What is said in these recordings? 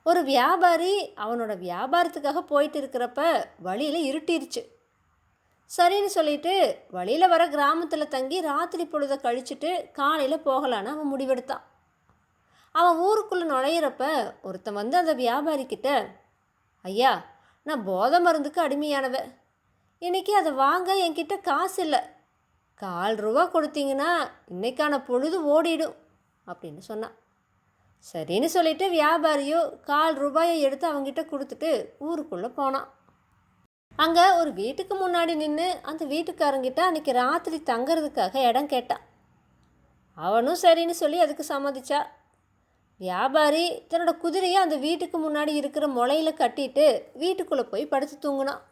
ஒரு வியாபாரி அவனோட வியாபாரத்துக்காக போயிட்டு இருக்கிறப்ப வழியில் இருட்டிருச்சு. சரின்னு சொல்லிட்டு வழியில் வர கிராமத்தில் தங்கி ராத்திரி பொழுதை கழிச்சிட்டு காலையில் போகலான்னு அவன் முடிவெடுத்தான். அவன் ஊருக்குள்ளே நுழையிறப்ப ஒருத்தன் வந்து அந்த வியாபாரிக்கிட்ட, ஐயா, நான் போதை மருந்துக்கு அடிமையானவ, இன்னைக்கு அதை வாங்க என்கிட்ட காசு இல்லை, ₹4 கொடுத்தீங்கன்னா இன்னைக்கான பொழுது ஓடிடும் அப்படின்னு சொன்னான். சரின்னு சொல்லிட்டு வியாபாரியோ ₹4 எடுத்து அவங்கிட்ட கொடுத்துட்டு ஊருக்குள்ளே போனான். அங்கே ஒரு வீட்டுக்கு முன்னாடி நின்று அந்த வீட்டுக்காரங்கிட்ட அன்றைக்கி ராத்திரி தங்கிறதுக்காக இடம் கேட்டான். அவனும் சரின்னு சொல்லி அதுக்கு சம்மதிச்சா. வியாபாரி தன்னோட குதிரையை அந்த வீட்டுக்கு முன்னாடி இருக்கிற முளையில் கட்டிட்டு வீட்டுக்குள்ளே போய் படுத்து தூங்கினான்.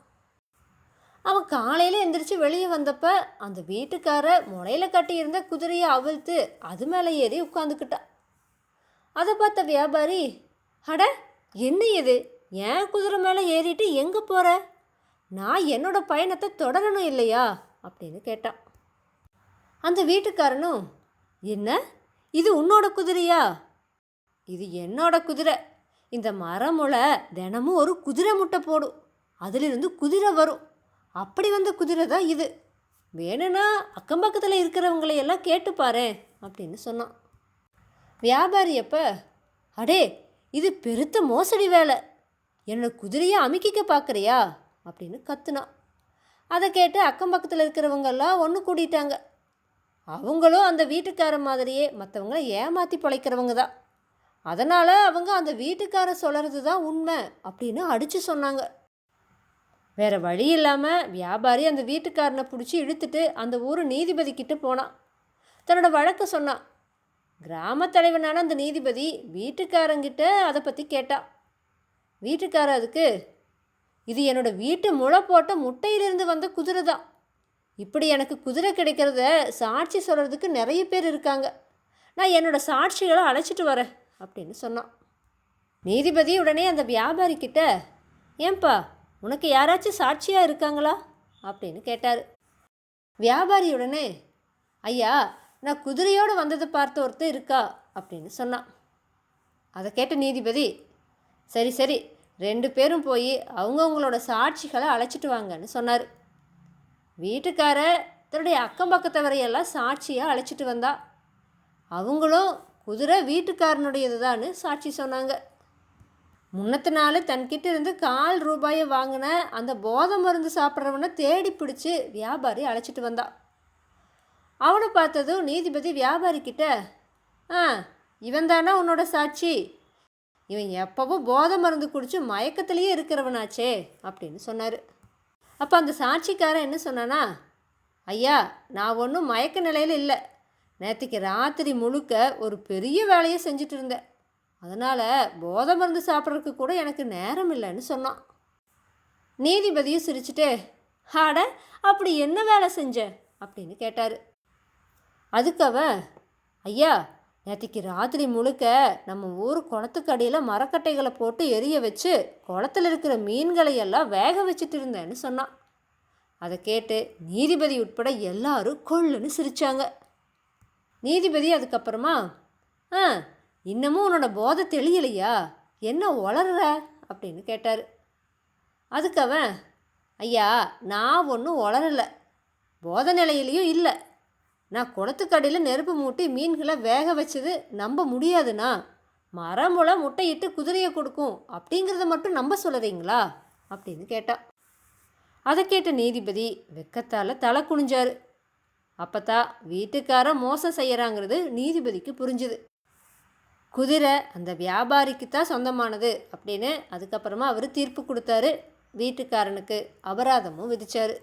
அவன் காலையில் எந்திரிச்சு வெளியே வந்தப்ப அந்த வீட்டுக்கார முளையில் கட்டியிருந்த குதிரையை அவிழ்த்து அது மேலே ஏறி உட்காந்துக்கிட்டான். அதை பார்த்த வியாபாரி, அட, என்ன இது, ஏன் குதிரை மேலே ஏறிட்டு எங்கே போகிற, நான் என்னோட பயணத்தை தொடரணும் இல்லையா அப்படின்னு கேட்டான். அந்த வீட்டுக்காரனும், என்ன, இது உன்னோட குதிரையா? இது என்னோட குதிரை. இந்த மரமுளை தினமும் ஒரு குதிரை முட்டை போடும், அதிலிருந்து குதிரை வரும், அப்படி வந்த குதிரை தான் இது. வேணும்னா அக்கம் பக்கத்தில் இருக்கிறவங்களையெல்லாம் கேட்டுப்பாரு அப்படின்னு சொன்னான். வியாபாரி அப்போ, அடே, இது பெருத்த மோசடி வேலை, என்னோட குதிரையை அமுக்கிக்க பார்க்குறியா அப்படின்னு கத்துனான். அதை கேட்டு அக்கம் பக்கத்தில் இருக்கிறவங்கெல்லாம் ஒன்று கூட்டிட்டாங்க. அவங்களும் அந்த வீட்டுக்கார மாதிரியே மற்றவங்கள ஏமாற்றி பிழைக்கிறவங்க தான், அதனால் அவங்க அந்த வீட்டுக்கார சொல்கிறது தான் உண்மை அப்படின்னு அடித்து சொன்னாங்க. வேறு வழி இல்லாமல் வியாபாரி அந்த வீட்டுக்காரனை பிடிச்சி இழுத்துட்டு அந்த ஊர் நீதிபதிக்கிட்ட போனான். தன்னோட வழக்கை சொன்னான். கிராம தலைவனான அந்த நீதிபதி வீட்டுக்காரங்கிட்ட அதை பற்றி கேட்டான். வீட்டுக்கார அதுக்கு, இது என்னோட வீட்டு முளை போட்ட முட்டையிலிருந்து வந்த குதிரை தான், இப்படி எனக்கு குதிரை கிடைக்கிறத சாட்சி சொல்கிறதுக்கு நிறைய பேர் இருக்காங்க, நான் என்னோட சாட்சிகளை அழைச்சிட்டு வரேன் அப்படின்னு சொன்னான். நீதிபதி உடனே அந்த வியாபாரிக்கிட்ட, ஏன்பா, உனக்கு யாராச்சும் சாட்சியாக இருக்காங்களா அப்படின்னு கேட்டார். வியாபாரி உடனே, ஐயா, நான் குதிரையோடு வந்ததை பார்த்த ஒருத்தர் இருக்கா அப்படின்னு சொன்னான். அதை கேட்ட நீதிபதி, சரி சரி, 2 பேரும் போய் அவங்கவுங்களோட சாட்சிகளை அழைச்சிட்டு வாங்கன்னு சொன்னார். வீட்டுக்கார தன்னுடைய அக்கம் பக்கத்தவரையெல்லாம் சாட்சியாக அழைச்சிட்டு வந்தா. அவங்களும் குதிரை வீட்டுக்காரனுடையது தான்னு சாட்சி சொன்னாங்க. முன்னத்து நாள் தன்கிட்ட இருந்து ₹4 வாங்கின அந்த போதை மருந்து சாப்பிட்றவனை தேடி பிடிச்சி வியாபாரி அழைச்சிட்டு வந்தா. அவனை பார்த்ததும் நீதிபதி வியாபாரிக்கிட்ட, இவன் தானே உன்னோட சாட்சி, இவன் எப்பவும் போதை மருந்து குடித்து மயக்கத்திலேயே இருக்கிறவனாச்சே அப்படின்னு சொன்னார். அப்போ அந்த சாட்சிக்காரன் என்ன சொன்னானா, ஐயா, நான் ஒன்றும் மயக்க நிலையில் இல்லை, நேற்றுக்கு ராத்திரி முழுக்க ஒரு பெரிய வேலையை செஞ்சுட்டு இருந்தேன், அதனால் போதை மருந்து சாப்பிட்றதுக்கு கூட எனக்கு நேரம் இல்லைன்னு சொன்னான். நீதிபதியும் சிரிச்சுட்டு, ஆட, அப்படி என்ன வேலை செஞ்ச அப்படின்னு கேட்டார். அதுக்கு அவன், ஐயா, நேற்றுக்கு ராத்திரி முழுக்க நம்ம ஊர் குளத்துக்கடியில் மரக்கட்டைகளை போட்டு எரிய வச்சு குளத்தில் இருக்கிற மீன்களை எல்லாம் வேக வச்சுட்டு இருந்தேன்னு சொன்னான். அதை கேட்டு நீதிபதி உட்பட எல்லாரும் கொள்ளுன்னு சிரித்தாங்க. நீதிபதி அதுக்கப்புறமா, இன்னமும் உன்னோட போதை தெளியலையா, என்ன உளர்ற அப்படின்னு கேட்டார். அதுக்கு அவன், ஐயா, நான் ஒன்றும் உளரலை, போதை நிலையிலையும் இல்லை, நான் குளத்துக்கடியில் நெருப்பு மூட்டி மீன்களை வேக வச்சது நம்ப முடியாதுண்ணா, மரமுளை முட்டையிட்டு குதிரையை கொடுக்கும் அப்படிங்கிறத மட்டும் நம்ப சொல்கிறீங்களா அப்படின்னு கேட்டான். அதை கேட்ட நீதிபதி வெக்கத்தால் தலை குனிஞ்சார். அப்போ தான் வீட்டுக்காரன் மோசம் செய்கிறாங்கிறது நீதிபதிக்கு புரிஞ்சுது. குதிரை அந்த வியாபாரிக்கு தான் சொந்தமானது அப்படின்னு அதுக்கப்புறமா அவர் தீர்ப்பு கொடுத்தாரு. வீட்டுக்காரனுக்கு அபராதமும் விதித்தார்.